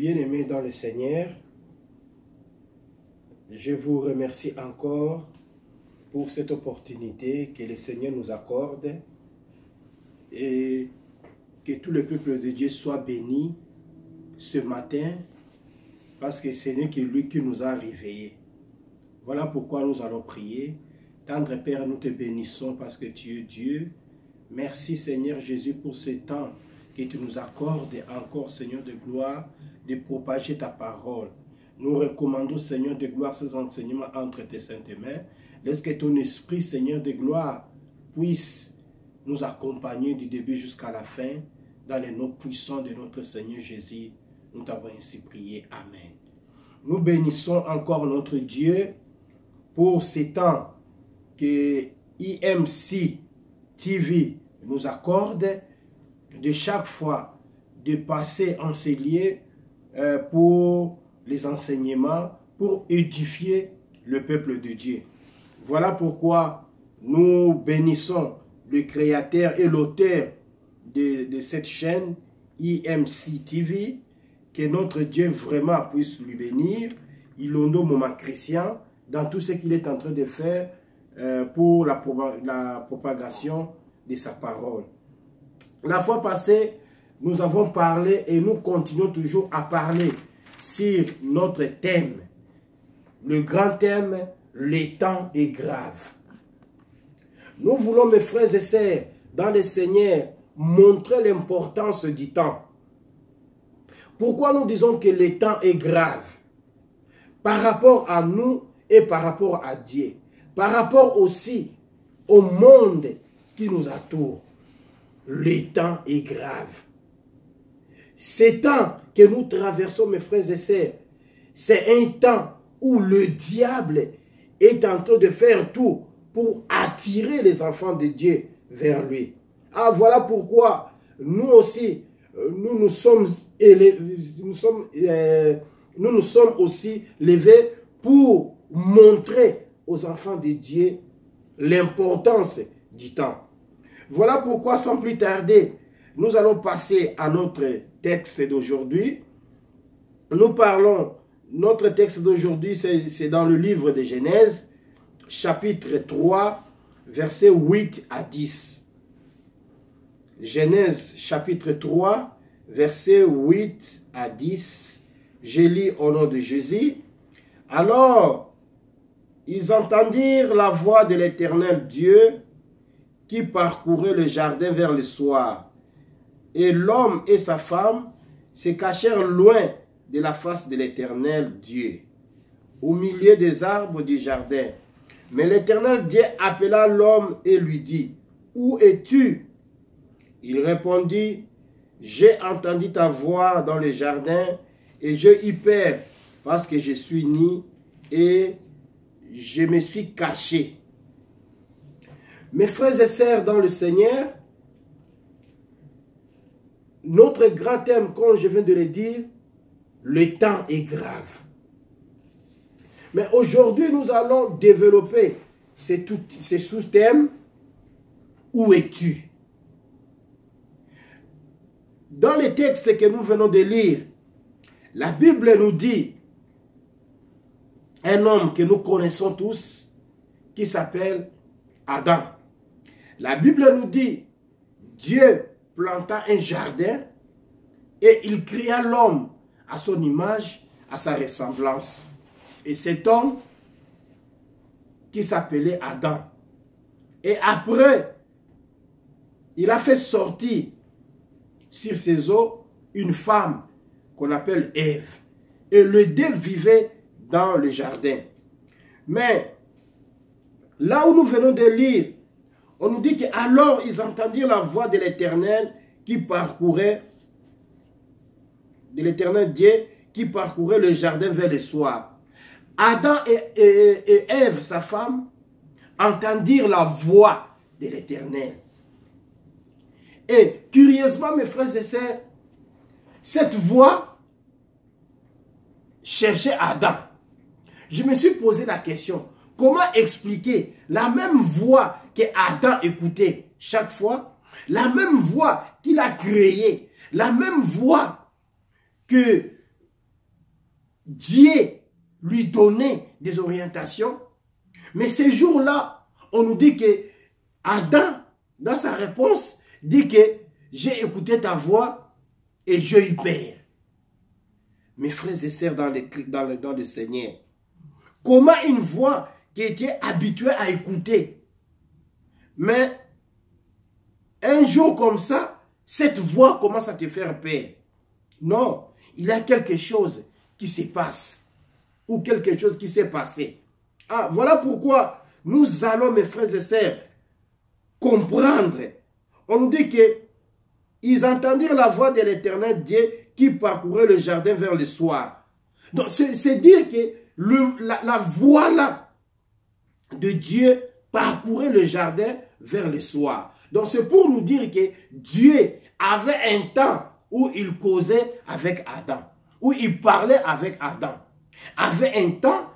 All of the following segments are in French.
Bien-aimés dans le Seigneur, je vous remercie encore pour cette opportunité que le Seigneur nous accorde et que tout le peuple de Dieu soit béni ce matin parce que ce n'est que lui qui nous a réveillés. Voilà pourquoi nous allons prier. Tendre Père, nous te bénissons parce que tu es Dieu. Merci Seigneur Jésus pour ce temps que tu nous accordes encore, Seigneur de gloire, de propager ta parole. Nous recommandons, Seigneur de gloire, ces enseignements entre tes saintes mains. Laisse que ton esprit, Seigneur de gloire, puisse nous accompagner du début jusqu'à la fin, dans les noms puissants de notre Seigneur Jésus. Nous t'avons ainsi prié. Amen. Nous bénissons encore notre Dieu pour ces temps que IMC TV nous accorde, de chaque fois de passer en ces lieux pour les enseignements, pour édifier le peuple de Dieu. Voilà pourquoi nous bénissons le créateur et l'auteur de cette chaîne IMC TV, que notre Dieu vraiment puisse lui bénir, Ilondo Moment Chrétien, dans tout ce qu'il est en train de faire pour la propagation de sa parole. La fois passée, nous avons parlé et nous continuons toujours à parler sur notre thème. Le grand thème, le temps est grave. Nous voulons, mes frères et sœurs, dans le Seigneur, montrer l'importance du temps. Pourquoi nous disons que le temps est grave? Par rapport à nous et par rapport à Dieu. Par rapport aussi au monde qui nous entoure. Le temps est grave. Ce temps que nous traversons, mes frères et sœurs, c'est un temps où le diable est en train de faire tout pour attirer les enfants de Dieu vers lui. Ah, voilà pourquoi nous aussi, nous nous sommes aussi levés pour montrer aux enfants de Dieu l'importance du temps. Voilà pourquoi, sans plus tarder, nous allons passer à notre texte d'aujourd'hui. Nous parlons, notre texte d'aujourd'hui, c'est dans le livre de Genèse, chapitre 3, versets 8 à 10. Genèse, chapitre 3, versets 8 à 10. Je lis au nom de Jésus. Alors, ils entendirent la voix de l'Éternel Dieu qui parcourait le jardin vers le soir. Et l'homme et sa femme se cachèrent loin de la face de l'Éternel Dieu, au milieu des arbres du jardin. Mais l'Éternel Dieu appela l'homme et lui dit, « Où es-tu » Il répondit, « J'ai entendu ta voix dans le jardin et j'ai eu peur parce que je suis nu et je me suis caché. » Mes frères et sœurs dans le Seigneur, notre grand thème, comme je viens de le dire, le temps est grave. Mais aujourd'hui, nous allons développer ces sous-thèmes. Où es-tu? Dans les textes que nous venons de lire, la Bible nous dit un homme que nous connaissons tous, qui s'appelle Adam. La Bible nous dit, Dieu planta un jardin et il créa l'homme à son image, à sa ressemblance. Et cet homme qui s'appelait Adam. Et après, il a fait sortir sur ses os une femme qu'on appelle Ève. Et les deux vivaient dans le jardin. Mais là où nous venons de lire, on nous dit qu'alors ils entendirent la voix de l'Éternel qui parcourait, de l'Éternel Dieu qui parcourait le jardin vers le soir. Adam et Ève, sa femme, entendirent la voix de l'Éternel. Et curieusement, mes frères et sœurs, cette voix cherchait Adam. Je me suis posé la question, comment expliquer la même voix que Adam écoutait chaque fois, la même voix qu'il a créée, la même voix que Dieu lui donnait des orientations. Mais ces jours-là, on nous dit que Adam, dans sa réponse, dit que j'ai écouté ta voix et je y perds. Mes frères et sœurs dans le Seigneur, comment une voix qui était habituée à écouter, mais un jour comme ça, cette voix commence à te faire peur. Non, il y a quelque chose qui se passe ou quelque chose qui s'est passé. Ah, voilà pourquoi nous allons, mes frères et sœurs, comprendre. On nous dit qu'ils entendirent la voix de l'Éternel Dieu qui parcourait le jardin vers le soir. Donc, c'est dire que la voix là de Dieu parcourait le jardin vers le soir. Donc, c'est pour nous dire que Dieu avait un temps où il causait avec Adam, où il parlait avec Adam. Avait un temps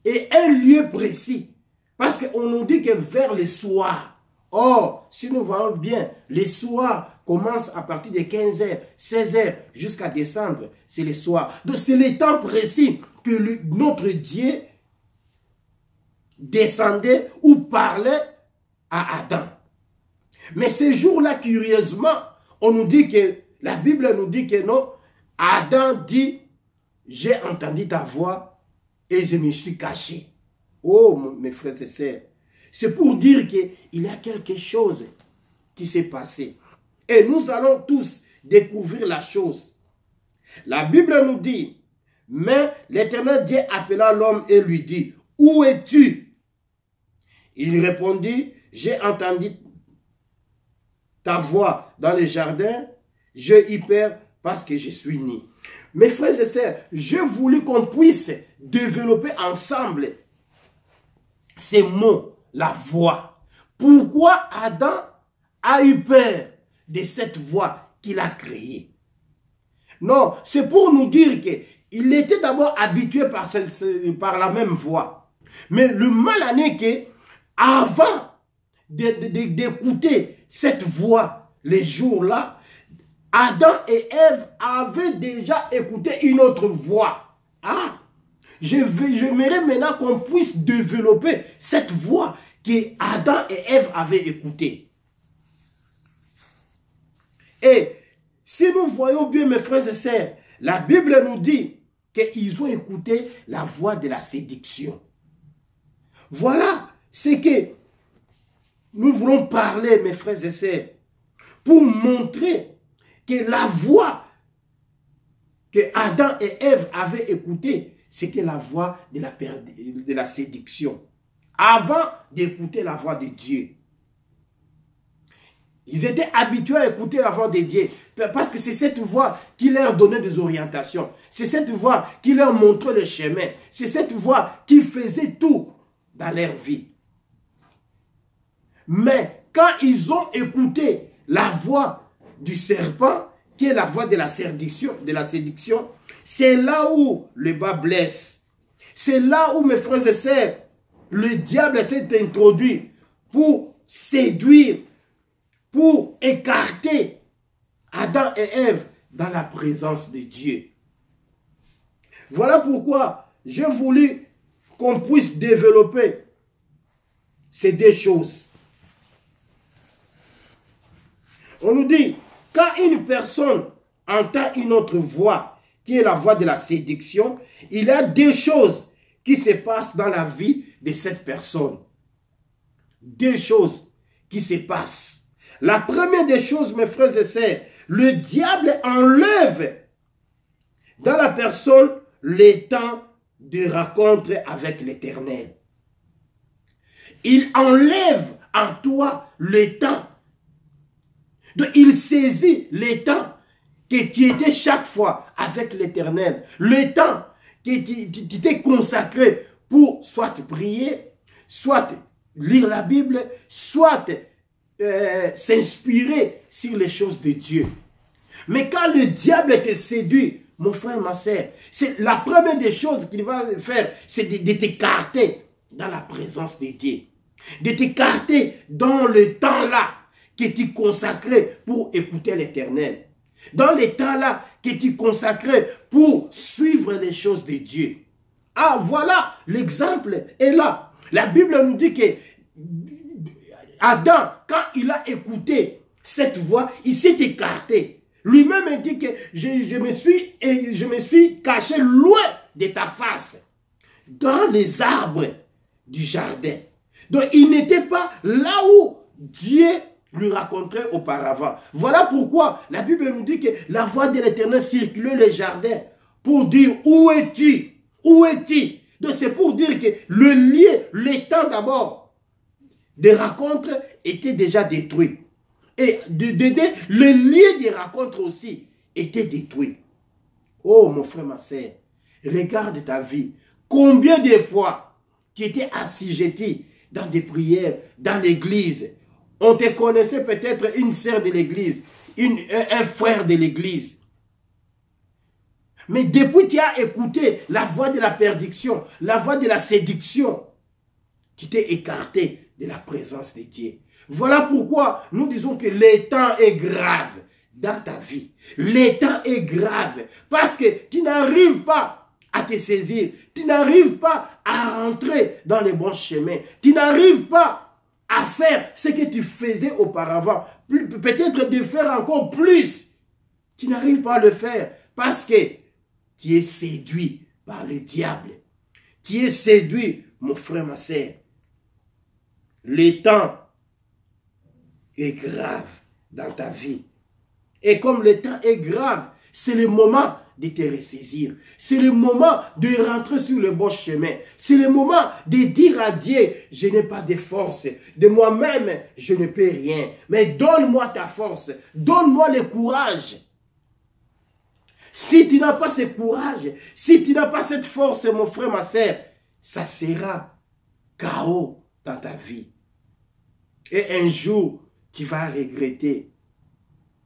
et un lieu précis. Parce qu'on nous dit que vers le soir. Or, si nous voyons bien, les soirs commencent à partir de 15h, 16h jusqu'à décembre. C'est les soirs. Donc, c'est le temps précis que notre Dieu descendait ou parlait à Adam. Mais ces jours-là, curieusement, on nous dit que, la Bible nous dit que non, Adam dit, j'ai entendu ta voix et je me suis caché. Oh, mes frères et sœurs, c'est pour dire qu'il y a quelque chose qui s'est passé. Et nous allons tous découvrir la chose. La Bible nous dit, mais l'Éternel Dieu appela l'homme et lui dit, où es-tu? Il répondit, j'ai entendu ta voix dans le jardin, je y perds parce que je suis né. Mes frères et sœurs, je voulais qu'on puisse développer ensemble ces mots, la voix. Pourquoi Adam a eu peur de cette voix qu'il a créée? Non, c'est pour nous dire qu'il était d'abord habitué par la même voix. Mais le mal en est que, avant d'écouter cette voix les jours-là, Adam et Ève avaient déjà écouté une autre voix. Ah, j'aimerais maintenant qu'on puisse développer cette voix que Adam et Ève avaient écoutée. Et si nous voyons bien, mes frères et sœurs, la Bible nous dit qu'ils ont écouté la voix de la séduction. Voilà ce que nous voulons parler, mes frères et sœurs, pour montrer que la voix que Adam et Ève avaient écoutée, c'était la voix de la séduction. Avant d'écouter la voix de Dieu. Ils étaient habitués à écouter la voix de Dieu. Parce que c'est cette voix qui leur donnait des orientations. C'est cette voix qui leur montrait le chemin. C'est cette voix qui faisait tout dans leur vie. Mais quand ils ont écouté la voix du serpent, qui est la voix de la séduction, c'est là où le bas blesse. C'est là où, mes frères et sœurs, le diable s'est introduit pour séduire, pour écarter Adam et Ève dans la présence de Dieu. Voilà pourquoi j'ai voulu qu'on puisse développer ces deux choses. On nous dit, quand une personne entend une autre voix, qui est la voix de la séduction, il y a deux choses qui se passent dans la vie de cette personne. Deux choses qui se passent. La première des choses, mes frères et sœurs, le diable enlève dans la personne le temps de rencontre avec l'Éternel. Il enlève en toi le temps. Donc, il saisit le temps que tu étais chaque fois avec l'Éternel. Le temps que tu t'es consacré pour soit prier, soit lire la Bible, soit s'inspirer sur les choses de Dieu. Mais quand le diable te séduit, mon frère, ma soeur, c'est la première des choses qu'il va faire, c'est de t'écarter dans la présence de Dieu. De t'écarter dans le temps là que tu consacrais pour écouter l'Éternel. Dans les temps-là que tu consacrais pour suivre les choses de Dieu. Ah, voilà, l'exemple est là. La Bible nous dit que Adam, quand il a écouté cette voix, il s'est écarté. Lui-même dit que je me suis caché loin de ta face, dans les arbres du jardin. Donc, il n'était pas là où Dieu lui racontait auparavant. Voilà pourquoi la Bible nous dit que la voix de l'Éternel circulait les jardins pour dire où es-tu? Où es-tu? Donc, c'est pour dire que le lieu, l'étang d'abord des rencontres était déjà détruit. Et le lieu des rencontres aussi était détruit. Oh, mon frère, ma soeur, regarde ta vie. Combien de fois tu étais assujetti dans des prières, dans l'église. On te connaissait peut-être une sœur de l'église, un frère de l'église. Mais depuis que tu as écouté la voix de la perdition, la voix de la séduction, tu t'es écarté de la présence de Dieu. Voilà pourquoi nous disons que le temps est grave dans ta vie. Le temps est grave parce que tu n'arrives pas à te saisir. Tu n'arrives pas à rentrer dans les bons chemins. Tu n'arrives pas à faire ce que tu faisais auparavant. Peut-être de faire encore plus. Tu n'arrives pas à le faire parce que tu es séduit par le diable. Tu es séduit, mon frère, ma soeur. Le temps est grave dans ta vie. Et comme le temps est grave, c'est le moment de te ressaisir. C'est le moment de rentrer sur le bon chemin. C'est le moment de dire à Dieu, je n'ai pas de force. De moi-même, je ne peux rien. Mais donne-moi ta force. Donne-moi le courage. Si tu n'as pas ce courage, si tu n'as pas cette force, mon frère, ma soeur, ça sera chaos dans ta vie. Et un jour, tu vas regretter.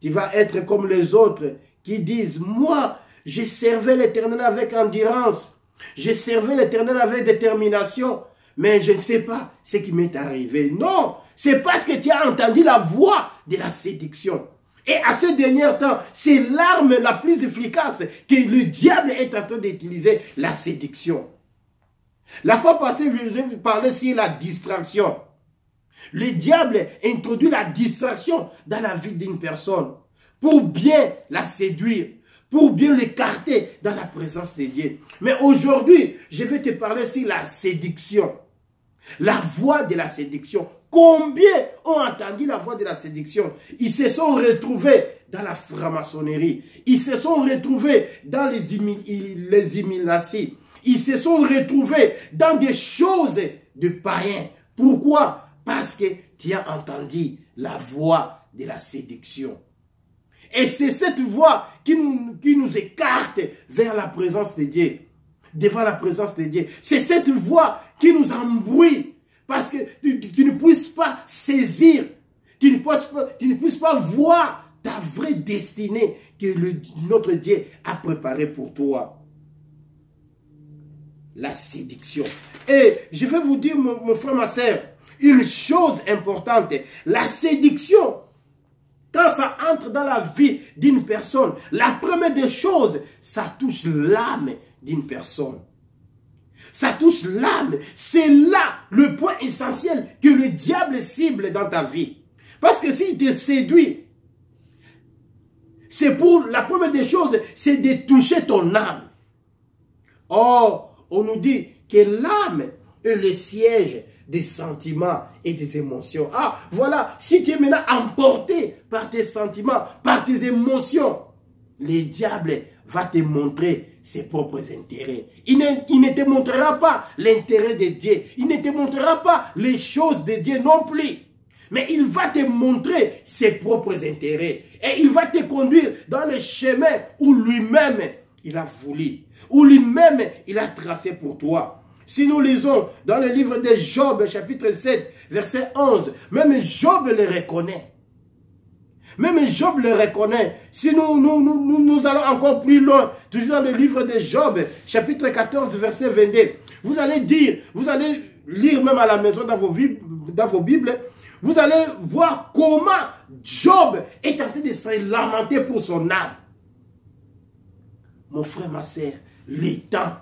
Tu vas être comme les autres qui disent, moi, je servais l'Éternel avec endurance. Je servais l'Éternel avec détermination. Mais je ne sais pas ce qui m'est arrivé. Non, c'est parce que tu as entendu la voix de la séduction. Et à ces derniers temps, c'est l'arme la plus efficace que le diable est en train d'utiliser, la séduction. La fois passée, je vous parlais sur la distraction. Le diable introduit la distraction dans la vie d'une personne pour bien la séduire, pour bien l'écarter dans la présence de Dieu. Mais aujourd'hui, je vais te parler sur la séduction. La voix de la séduction. Combien ont entendu la voix de la séduction? Ils se sont retrouvés dans la franc-maçonnerie. Ils se sont retrouvés dans les Illuminati. Ils se sont retrouvés dans des choses de païens. Pourquoi? Parce que tu as entendu la voix de la séduction. Et c'est cette voix qui nous écarte vers la présence de Dieu. Devant la présence de Dieu. C'est cette voix qui nous embrouille. Parce que tu ne puisses pas saisir. Tu ne puisses pas voir ta vraie destinée que notre Dieu a préparée pour toi. La séduction. Et je vais vous dire, mon frère, ma soeur, une chose importante, la séduction, quand ça entre dans la vie d'une personne, la première des choses, ça touche l'âme d'une personne. Ça touche l'âme. C'est là le point essentiel que le diable cible dans ta vie. Parce que s'il te séduit, c'est pour la première des choses, c'est de toucher ton âme. Or, on nous dit que l'âme est le siège des sentiments et des émotions. Ah, voilà, si tu es maintenant emporté par tes sentiments, par tes émotions, le diable va te montrer ses propres intérêts. Il ne te montrera pas l'intérêt de Dieu. Il ne te montrera pas les choses de Dieu non plus. Mais il va te montrer ses propres intérêts. Et il va te conduire dans le chemin où lui-même il a voulu. Où lui-même il a tracé pour toi. Si nous lisons dans le livre de Job, chapitre 7, verset 11, même Job le reconnaît. Même Job le reconnaît. Si nous allons encore plus loin, toujours dans le livre de Job, chapitre 14, verset 22, vous allez lire même à la maison dans vos Bibles, vous allez voir comment Job est en train de se lamenter pour son âme. Mon frère, ma sœur, le temps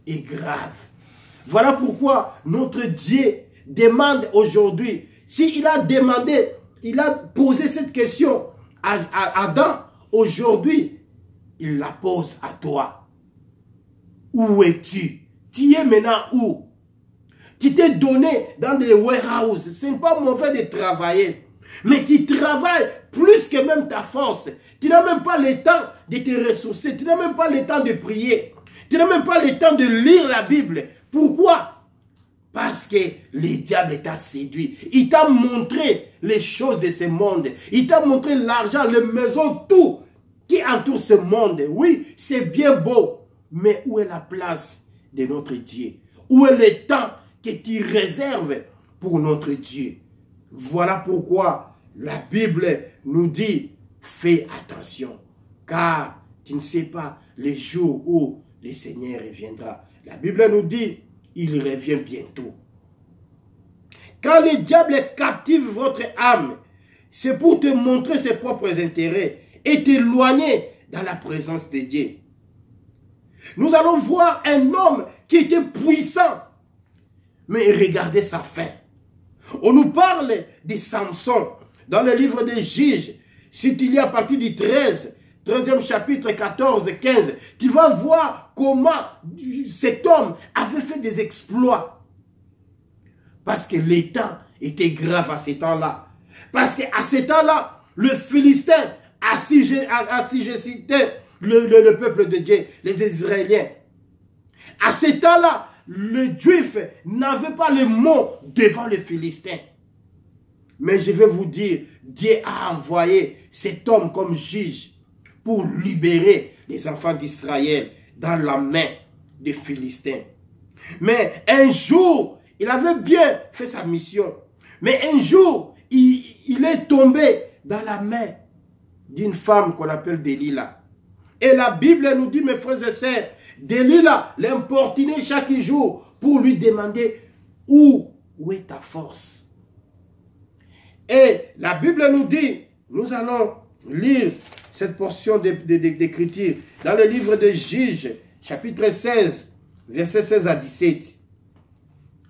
est grave. Voilà pourquoi notre Dieu demande aujourd'hui, s'il a demandé, il a posé cette question à Adam, aujourd'hui, il la pose à toi. Où es-tu? Tu es maintenant où? Qui t'est donné dans des warehouses. Ce n'est pas mauvais de travailler, mais qui travaille plus que même ta force. Tu n'as même pas le temps de te ressourcer. Tu n'as même pas le temps de prier. Tu n'as même pas le temps de lire la Bible. Pourquoi? Parce que le diable t'a séduit. Il t'a montré les choses de ce monde. Il t'a montré l'argent, les maisons, tout qui entoure ce monde. Oui, c'est bien beau. Mais où est la place de notre Dieu? Où est le temps que tu réserves pour notre Dieu? Voilà pourquoi la Bible nous dit, fais attention, car tu ne sais pas le jour où le Seigneur reviendra. La Bible nous dit, il revient bientôt. Quand le diable captive votre âme, c'est pour te montrer ses propres intérêts et t'éloigner dans la présence de Dieu. Nous allons voir un homme qui était puissant, mais regardez sa fin. On nous parle de Samson dans le livre des Juges. Si tu lis à partir du 13e chapitre, 14, 15, tu vas voir comment cet homme avait fait des exploits. Parce que les temps étaient graves à ce temps-là. Parce qu'à ce temps-là, le Philistin assujettait le peuple de Dieu, les Israéliens. À ce temps-là, le Juif n'avait pas le mot devant les Philistins. Mais je vais vous dire, Dieu a envoyé cet homme comme juge pour libérer les enfants d'Israël dans la main des Philistins. Mais un jour, il avait bien fait sa mission. Mais un jour, il est tombé dans la main d'une femme qu'on appelle Delilah. Et la Bible nous dit, mes frères et sœurs, Delilah l'importunait chaque jour pour lui demander où est ta force. Et la Bible nous dit, nous allons lire cette portion d'écriture dans le livre de Juges, chapitre 16, versets 16 à 17.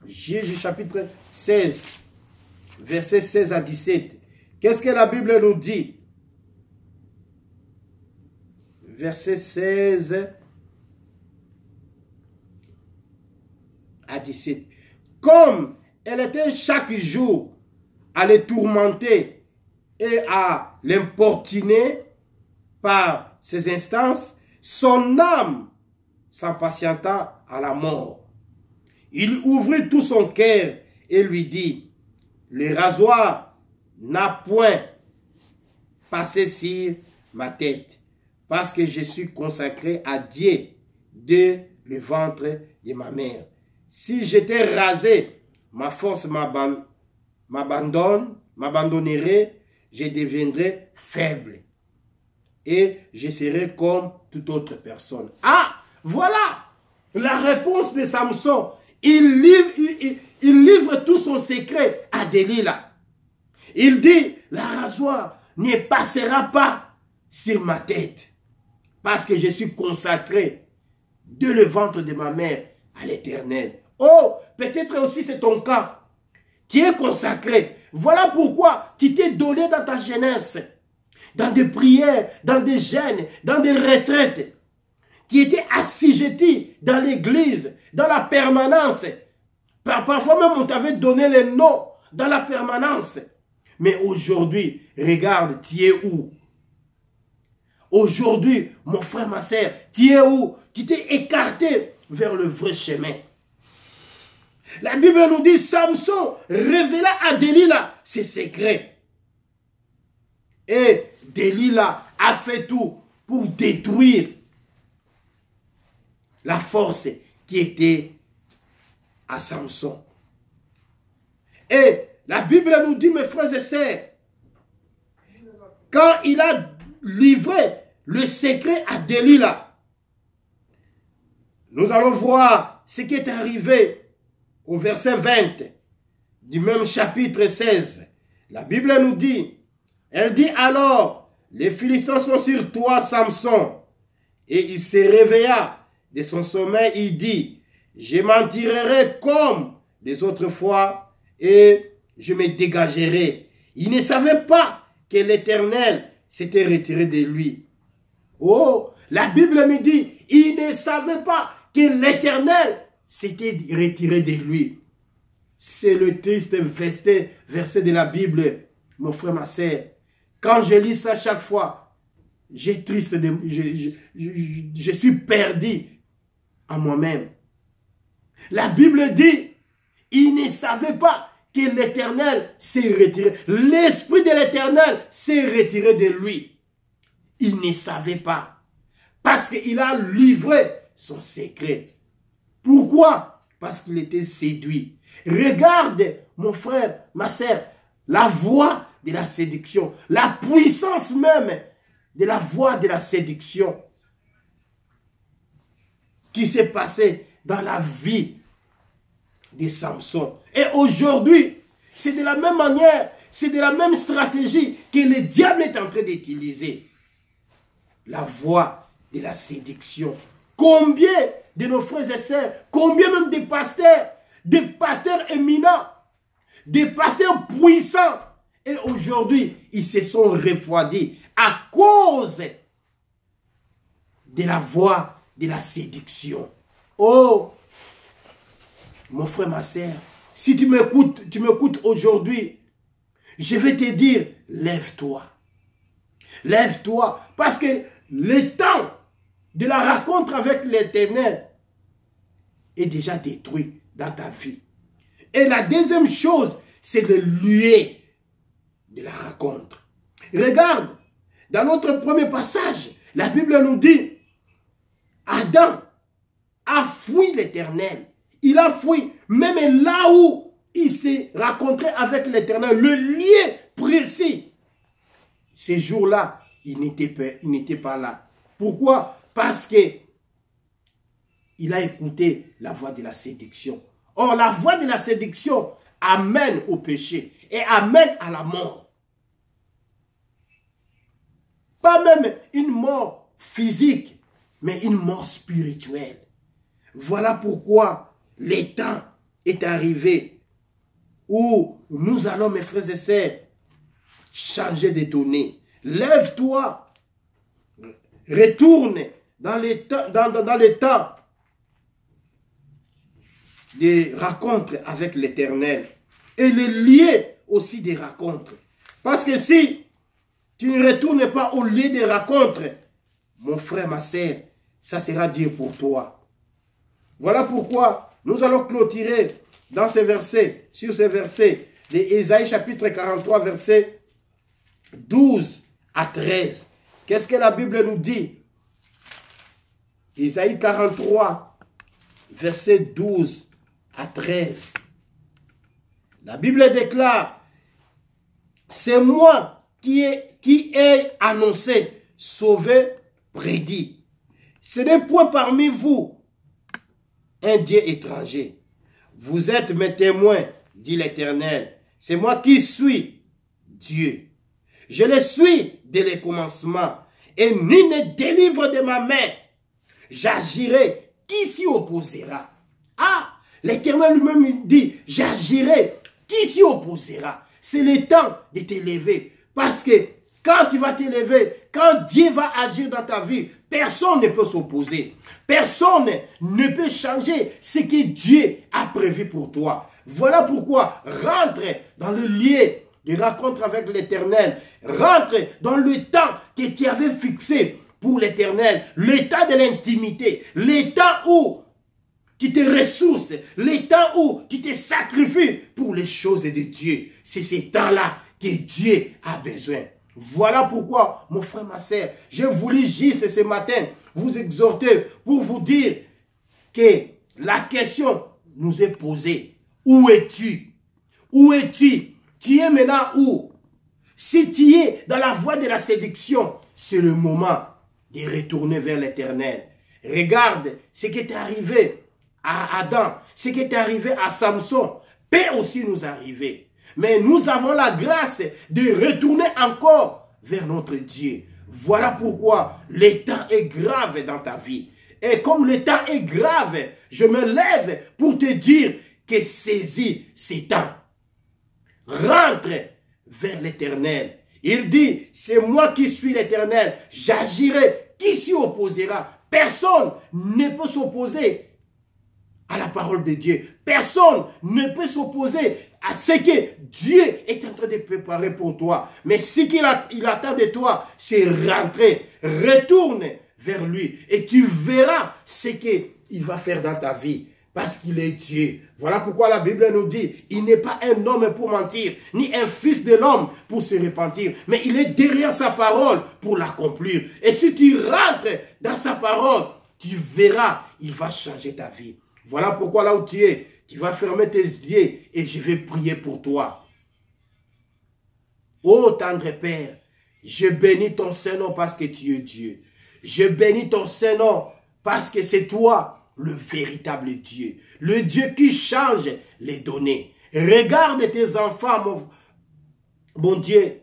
Juges, chapitre 16, versets 16 à 17. Qu'est-ce que la Bible nous dit? Verset 16 à 17. Comme elle était chaque jour à les tourmenter et à l'importuner par ses instances, son âme s'impatienta à la mort. Il ouvrit tout son cœur et lui dit, le rasoir n'a point passé sur ma tête, parce que je suis consacré à Dieu dès le ventre de ma mère. Si j'étais rasé, ma force m'abandonnerait, je deviendrais faible. Et je serai comme toute autre personne. Ah, voilà la réponse de Samson. Il livre tout son secret à Delilah. Il dit, la rasoir ne passera pas sur ma tête. Parce que je suis consacré de le ventre de ma mère à l'Éternel. Oh, peut-être aussi c'est ton cas. Tu es consacré. Voilà pourquoi tu t'es donné dans ta jeunesse. Dans des prières, dans des jeûnes, dans des retraites. Tu étais assujetti dans l'église, dans la permanence. Parfois même on t'avait donné le nom dans la permanence. Mais aujourd'hui, regarde, tu es où? Aujourd'hui, mon frère, ma sœur, tu es où? Tu t'es écarté vers le vrai chemin. La Bible nous dit, Samson révéla à Delilah ses secrets. Et Delilah a fait tout pour détruire la force qui était à Samson. Et la Bible nous dit, mes frères et sœurs, quand il a livré le secret à Delilah, nous allons voir ce qui est arrivé au verset 20 du même chapitre 16. La Bible nous dit, Elle dit alors, les Philistins sont sur toi, Samson. Et il se réveilla de son sommeil, il dit, je m'en tirerai comme les autres fois et je me dégagerai. Il ne savait pas que l'Éternel s'était retiré de lui. Oh, la Bible me dit, il ne savait pas que l'Éternel s'était retiré de lui. C'est le triste verset de la Bible, mon frère, ma sœur. Quand je lis ça chaque fois, je suis perdu en moi-même. La Bible dit, il ne savait pas que l'Éternel s'est retiré. L'Esprit de l'Éternel s'est retiré de lui. Il ne savait pas. Parce qu'il a livré son secret. Pourquoi? Parce qu'il était séduit. Regarde, mon frère, ma sœur, la voie de la séduction. La puissance même de la voie de la séduction qui s'est passée dans la vie de Samson. Et aujourd'hui, c'est de la même manière, c'est de la même stratégie que le diable est en train d'utiliser. La voie de la séduction. Combien de nos frères et sœurs, combien même des pasteurs éminents, des pasteurs puissants, et aujourd'hui, ils se sont refroidis à cause de la voie de la séduction. Oh, mon frère, ma sœur, si tu m'écoutes aujourd'hui, je vais te dire, lève-toi. Lève-toi, parce que le temps de la rencontre avec l'Éternel est déjà détruit dans ta vie. Et la deuxième chose, c'est le lieu de la rencontre. Regarde, dans notre premier passage, la Bible nous dit, Adam a fui l'Éternel. Il a fui, même là où il s'est rencontré avec l'Éternel, le lieu précis. Ces jours-là, il n'était pas là. Pourquoi? Parce que il a écouté la voix de la séduction. Or, la voix de la séduction amène au péché et amène à la mort. Pas même une mort physique, mais une mort spirituelle. Voilà pourquoi le temps est arrivé où nous allons, mes frères et sœurs, changer de données. Lève-toi, retourne dans les temps des rencontres avec l'Éternel et les lieux aussi des rencontres. Parce que si tu ne retournes pas au lieu des rencontres, mon frère, ma sœur, ça sera dur pour toi. Voilà pourquoi nous allons clôturer dans ces versets, sur ces versets de Ésaïe chapitre 43, versets 12 à 13. Qu'est-ce que la Bible nous dit? Ésaïe 43, versets 12 à 13. La Bible déclare, c'est moi qui ai annoncé, sauvé, prédit. Ce n'est point parmi vous un Dieu étranger. Vous êtes mes témoins, dit l'Éternel. C'est moi qui suis Dieu. Je le suis dès le commencement, et nul ne délivre de ma main. J'agirai, qui s'y opposera? Ah, l'Éternel lui-même dit, j'agirai, qui s'y opposera? C'est le temps de t'élever, parce que quand tu vas t'élever, quand Dieu va agir dans ta vie, personne ne peut s'opposer. Personne ne peut changer ce que Dieu a prévu pour toi. Voilà pourquoi rentre dans le lieu de rencontre avec l'Éternel. Rentre dans le temps que tu avais fixé pour l'Éternel. Le temps de l'intimité. Le temps où tu te ressources. Le temps où tu te sacrifies pour les choses de Dieu. C'est ce temps-là que Dieu a besoin. Voilà pourquoi, mon frère, ma sœur, je voulais juste ce matin vous exhorter pour vous dire que la question nous est posée. Où es-tu? Où es-tu? Tu es maintenant où? Si tu es dans la voie de la séduction, c'est le moment de retourner vers l'Éternel. Regarde ce qui est arrivé à Adam, ce qui est arrivé à Samson, peut aussi nous arriver. Mais nous avons la grâce de retourner encore vers notre Dieu. Voilà pourquoi le temps est grave dans ta vie. Et comme le temps est grave, je me lève pour te dire que saisis ces temps. Rentre vers l'Éternel. Il dit, c'est moi qui suis l'Éternel. J'agirai. Qui s'y opposera? Personne ne peut s'opposer à la parole de Dieu. Personne ne peut s'opposer à ce que Dieu est en train de préparer pour toi. Mais ce qu'il attend de toi, c'est rentrer. Retourne vers lui et tu verras ce qu'il va faire dans ta vie. Parce qu'il est Dieu. Voilà pourquoi la Bible nous dit, il n'est pas un homme pour mentir, ni un fils de l'homme pour se repentir, mais il est derrière sa parole pour l'accomplir. Et si tu rentres dans sa parole, tu verras, il va changer ta vie. Voilà pourquoi là où tu es, tu vas fermer tes yeux et je vais prier pour toi. Ô tendre Père, je bénis ton Saint-Nom parce que tu es Dieu. Je bénis ton Saint-Nom parce que c'est toi le véritable Dieu. Le Dieu qui change les données. Regarde tes enfants, mon Dieu.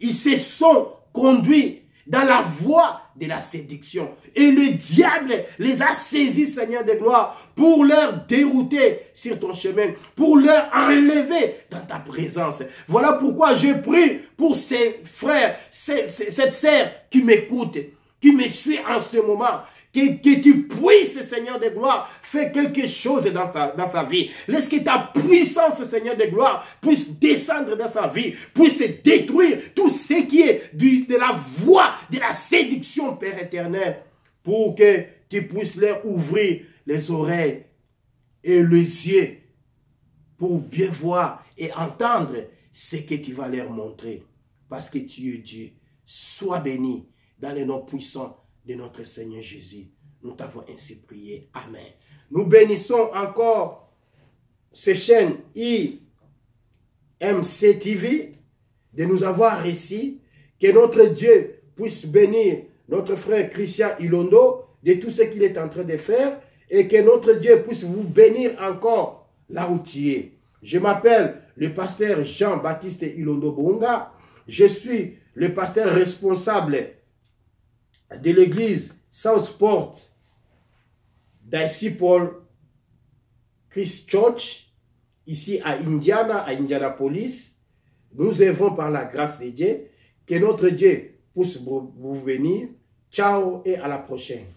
Ils se sont conduits dans la voie de la séduction. Et le diable les a saisis, Seigneur de gloire, pour leur dérouter sur ton chemin, pour leur enlever dans ta présence. Voilà pourquoi je prie pour ces frères, cette sœur qui m'écoute, qui me suit en ce moment. Que tu puisses, Seigneur de gloire, faire quelque chose dans sa vie. Laisse que ta puissance, Seigneur de gloire, puisse descendre dans sa vie, puisse détruire tout ce qui est de la voie de la séduction, Père éternel, pour que tu puisses leur ouvrir les oreilles et les yeux pour bien voir et entendre ce que tu vas leur montrer. Parce que tu es Dieu. Sois béni dans les noms puissants de notre Seigneur Jésus. Nous t'avons ainsi prié. Amen. Nous bénissons encore ces chaînes IMC TV de nous avoir réussi. Que notre Dieu puisse bénir notre frère Christian Ilondo de tout ce qu'il est en train de faire et que notre Dieu puisse vous bénir encore là où tu es. Je m'appelle le pasteur Jean-Baptiste Ilondo Bunga. Je suis le pasteur responsable de l'église Southport d'I.C. Paul Christ Church, ici à Indianapolis. Nous œuvrons par la grâce de Dieu. Que notre Dieu puisse vous bénir. Ciao et à la prochaine.